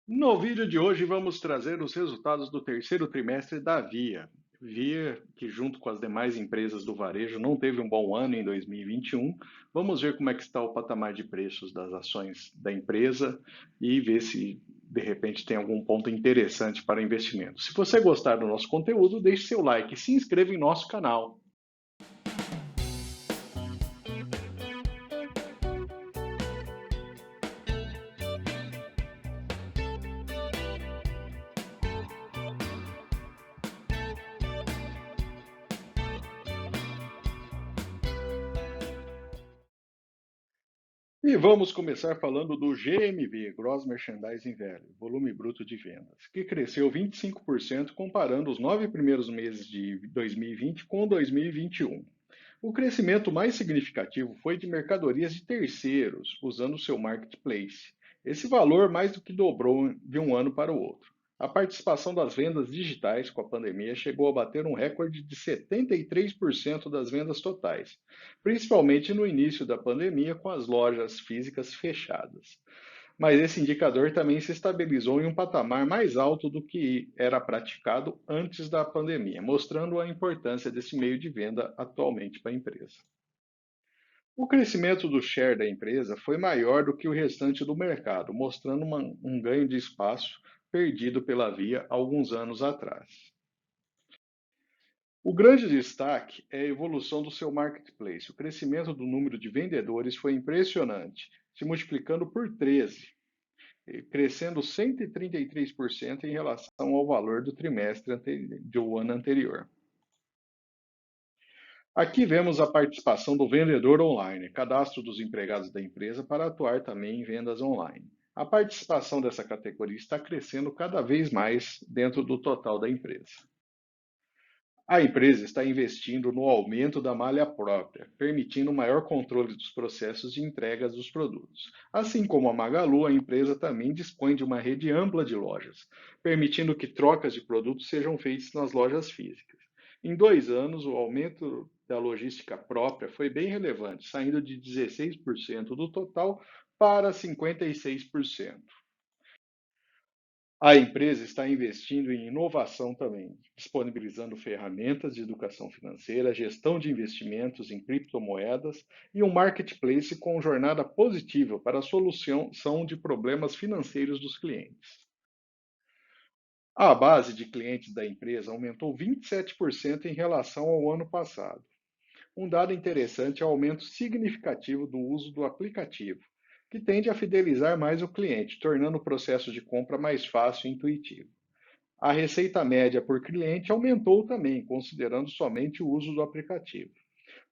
No vídeo de hoje vamos trazer os resultados do terceiro trimestre da Via. Via, que junto com as demais empresas do varejo não teve um bom ano em 2021. Vamos ver como é que está o patamar de preços das ações da empresa e ver se de repente tem algum ponto interessante para investimento. Se você gostar do nosso conteúdo, deixe seu like e se inscreva em nosso canal. E vamos começar falando do GMV, Gross Merchandising Value, volume bruto de vendas, que cresceu 25% comparando os 9 primeiros meses de 2020 com 2021. O crescimento mais significativo foi de mercadorias de terceiros, usando o seu marketplace. Esse valor mais do que dobrou de um ano para o outro. A participação das vendas digitais com a pandemia chegou a bater um recorde de 73% das vendas totais, principalmente no início da pandemia com as lojas físicas fechadas. Mas esse indicador também se estabilizou em um patamar mais alto do que era praticado antes da pandemia, mostrando a importância desse meio de venda atualmente para a empresa. O crescimento do share da empresa foi maior do que o restante do mercado, mostrando um ganho de espaço perdido pela Via alguns anos atrás. O grande destaque é a evolução do seu marketplace. O crescimento do número de vendedores foi impressionante, se multiplicando por 13, crescendo 133% em relação ao valor do trimestre do ano anterior. Aqui vemos a participação do vendedor online, cadastro dos empregados da empresa para atuar também em vendas online. A participação dessa categoria está crescendo cada vez mais dentro do total da empresa. A empresa está investindo no aumento da malha própria, permitindo maior controle dos processos de entregas dos produtos. Assim como a Magalu, a empresa também dispõe de uma rede ampla de lojas, permitindo que trocas de produtos sejam feitas nas lojas físicas. Em 2 anos, o aumento da logística própria foi bem relevante, saindo de 16% do total para 56%. A empresa está investindo em inovação também, disponibilizando ferramentas de educação financeira, gestão de investimentos em criptomoedas e um marketplace com jornada positiva para a solução de problemas financeiros dos clientes. A base de clientes da empresa aumentou 27% em relação ao ano passado. Um dado interessante é o aumento significativo do uso do aplicativo, que tende a fidelizar mais o cliente, tornando o processo de compra mais fácil e intuitivo. A receita média por cliente aumentou também, considerando somente o uso do aplicativo.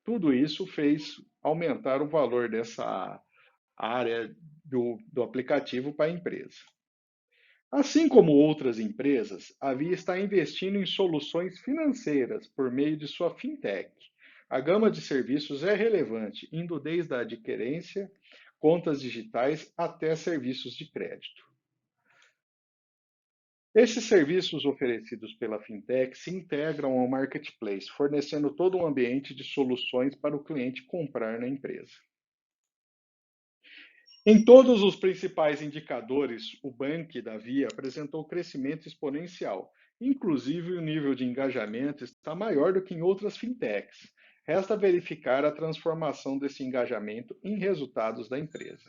Tudo isso fez aumentar o valor dessa área do aplicativo para a empresa. Assim como outras empresas, a Via está investindo em soluções financeiras por meio de sua fintech. A gama de serviços é relevante, indo desde a adquirência, contas digitais até serviços de crédito. Esses serviços oferecidos pela fintech se integram ao marketplace, fornecendo todo um ambiente de soluções para o cliente comprar na empresa. Em todos os principais indicadores, o Bank da Via apresentou crescimento exponencial. Inclusive, o nível de engajamento está maior do que em outras fintechs. Resta verificar a transformação desse engajamento em resultados da empresa.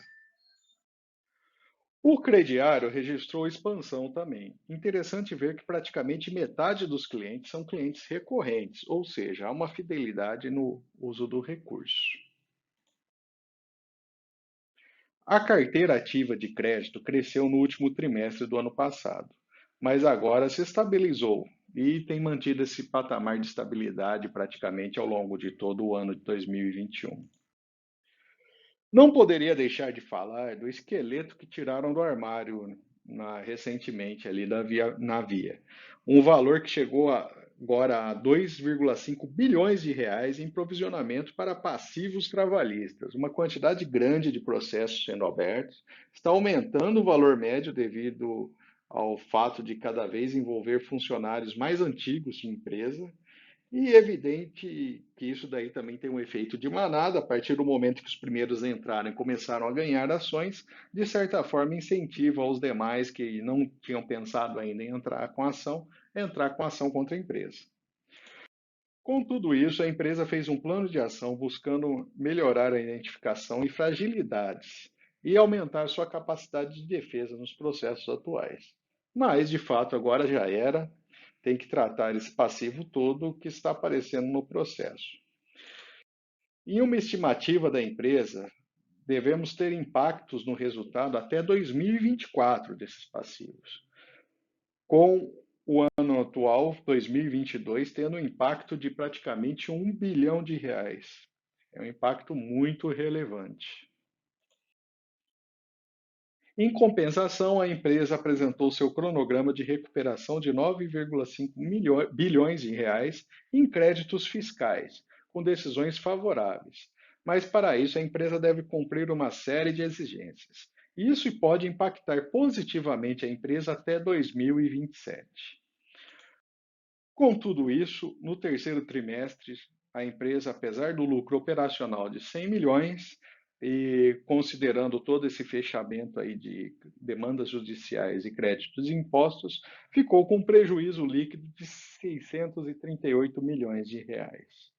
O crediário registrou expansão também. Interessante ver que praticamente metade dos clientes são clientes recorrentes, ou seja, há uma fidelidade no uso do recurso. A carteira ativa de crédito cresceu no último trimestre do ano passado, mas agora se estabilizou e tem mantido esse patamar de estabilidade praticamente ao longo de todo o ano de 2021. Não poderia deixar de falar do esqueleto que tiraram do armário recentemente ali na Via. Um valor que chegou agora a 2,5 bilhões de reais em provisionamento para passivos trabalhistas. Uma quantidade grande de processos sendo abertos. Está aumentando o valor médio devido ao fato de cada vez envolver funcionários mais antigos de empresa E é evidente que isso daí também tem um efeito de manada, a partir do momento que os primeiros entraram e começaram a ganhar ações, de certa forma incentiva os demais que não tinham pensado ainda em entrar com ação contra a empresa. Com tudo isso, a empresa fez um plano de ação buscando melhorar a identificação e fragilidades e aumentar sua capacidade de defesa nos processos atuais. Mas, de fato, agora já era, tem que tratar esse passivo todo que está aparecendo no processo. Em uma estimativa da empresa, devemos ter impactos no resultado até 2024 desses passivos, com o ano atual, 2022, tendo um impacto de praticamente R$ 1 bilhão. É um impacto muito relevante. Em compensação, a empresa apresentou seu cronograma de recuperação de 9,5 bilhões de reais em créditos fiscais, com decisões favoráveis. Mas para isso, a empresa deve cumprir uma série de exigências. Isso pode impactar positivamente a empresa até 2027. Com tudo isso, no terceiro trimestre, a empresa, apesar do lucro operacional de 100 milhões, e considerando todo esse fechamento aí de demandas judiciais e créditos e impostos, ficou com um prejuízo líquido de 638 milhões de reais.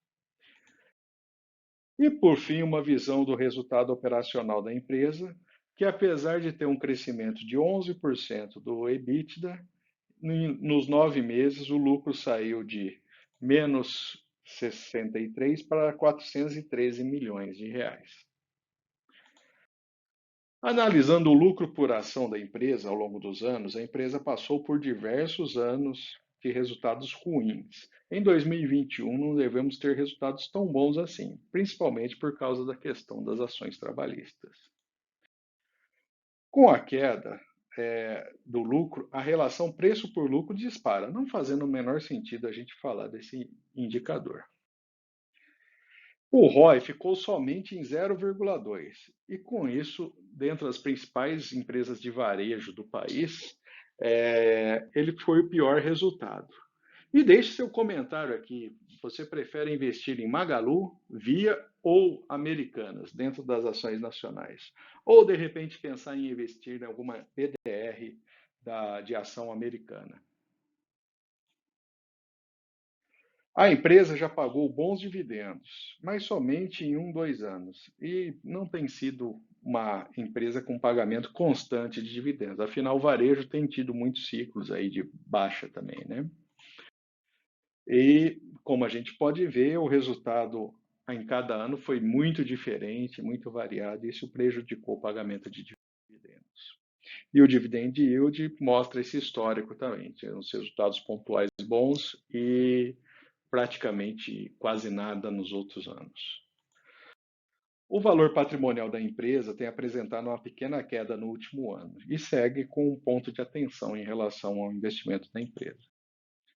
E, por fim, uma visão do resultado operacional da empresa, que apesar de ter um crescimento de 11% do EBITDA, nos 9 meses, o lucro saiu de menos 63 para 413 milhões de reais. Analisando o lucro por ação da empresa ao longo dos anos, a empresa passou por diversos anos de resultados ruins. Em 2021, não devemos ter resultados tão bons assim, principalmente por causa da questão das ações trabalhistas. Com a queda do lucro, a relação preço por lucro dispara, não fazendo o menor sentido a gente falar desse indicador. O ROI ficou somente em 0,2 e com isso, dentro das principais empresas de varejo do país, ele foi o pior resultado. E deixe seu comentário aqui. Você prefere investir em Magalu, Via ou Americanas dentro das ações nacionais? Ou de repente pensar em investir em alguma PDR de ação americana? A empresa já pagou bons dividendos, mas somente em 2 anos. E não tem sido uma empresa com pagamento constante de dividendos. Afinal, o varejo tem tido muitos ciclos aí de baixa também, né? E, como a gente pode ver, o resultado em cada ano foi muito diferente, muito variado, e isso prejudicou o pagamento de dividendos. E o dividend yield mostra esse histórico também, tem os resultados pontuais bons e praticamente quase nada nos outros anos. O valor patrimonial da empresa tem apresentado uma pequena queda no último ano e segue com um ponto de atenção em relação ao investimento da empresa.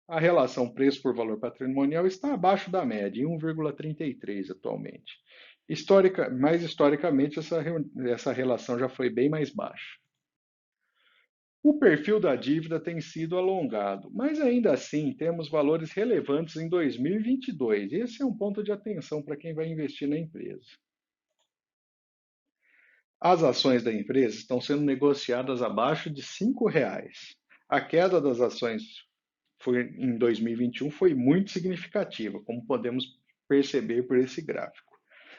A relação preço por valor patrimonial está abaixo da média, em 1,33 atualmente. Historicamente, essa relação já foi bem mais baixa. O perfil da dívida tem sido alongado, mas ainda assim temos valores relevantes em 2022. Esse é um ponto de atenção para quem vai investir na empresa. As ações da empresa estão sendo negociadas abaixo de R$ 5. A queda das ações em 2021 foi muito significativa, como podemos perceber por esse gráfico.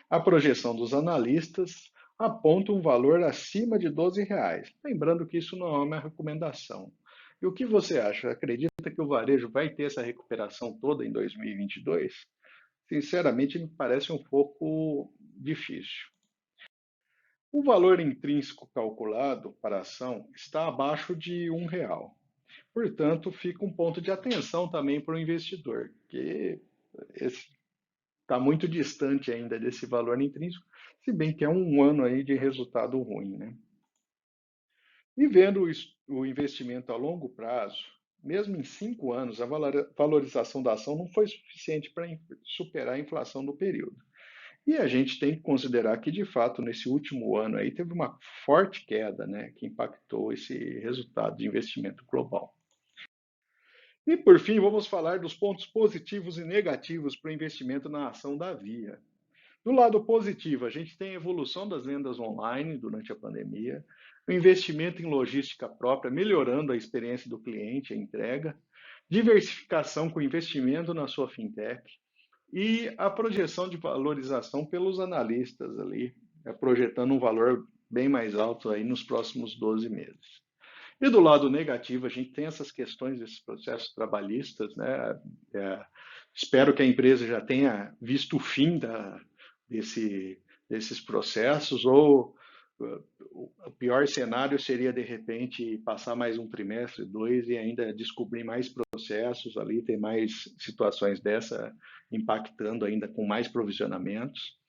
A projeção dos analistas aponta um valor acima de R$ 12. Lembrando que isso não é uma recomendação. E o que você acha? Acredita que o varejo vai ter essa recuperação toda em 2022? Sinceramente, me parece um pouco difícil. O valor intrínseco calculado para a ação está abaixo de R$ 1. Portanto, fica um ponto de atenção também para o investidor, que está muito distante ainda desse valor intrínseco, se bem que é um ano aí de resultado ruim, né? E vendo o investimento a longo prazo, mesmo em 5 anos, a valorização da ação não foi suficiente para superar a inflação do período. E a gente tem que considerar que, de fato, nesse último ano aí teve uma forte queda, né, que impactou esse resultado de investimento global. E, por fim, vamos falar dos pontos positivos e negativos para o investimento na ação da Via. Do lado positivo, a gente tem a evolução das vendas online durante a pandemia, o investimento em logística própria, melhorando a experiência do cliente, a entrega, diversificação com investimento na sua fintech e a projeção de valorização pelos analistas ali, projetando um valor bem mais alto aí nos próximos 12 meses. E do lado negativo, a gente tem essas questões desses processos trabalhistas, né? É, espero que a empresa já tenha visto o fim desses processos, ou o pior cenário seria, de repente, passar mais um trimestre, dois, e ainda descobrir mais processos ali, ter mais situações dessa impactando ainda com mais provisionamentos.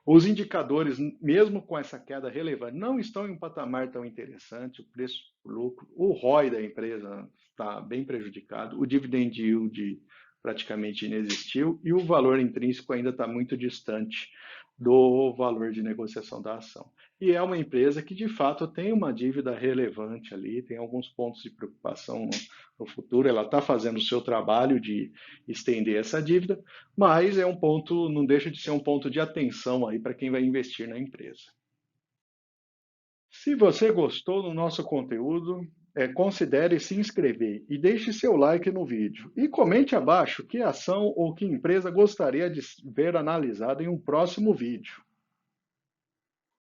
Os indicadores, mesmo com essa queda relevante, não estão em um patamar tão interessante. O preço por lucro, o ROI da empresa está bem prejudicado, o dividend yield praticamente inexistiu e o valor intrínseco ainda está muito distante do valor de negociação da ação. E é uma empresa que, de fato, tem uma dívida relevante ali, tem alguns pontos de preocupação no futuro. Ela está fazendo o seu trabalho de estender essa dívida, mas é um ponto, não deixa de ser um ponto de atenção aí para quem vai investir na empresa. Se você gostou do nosso conteúdo, considere se inscrever e deixe seu like no vídeo. E comente abaixo que ação ou que empresa gostaria de ver analisada em um próximo vídeo.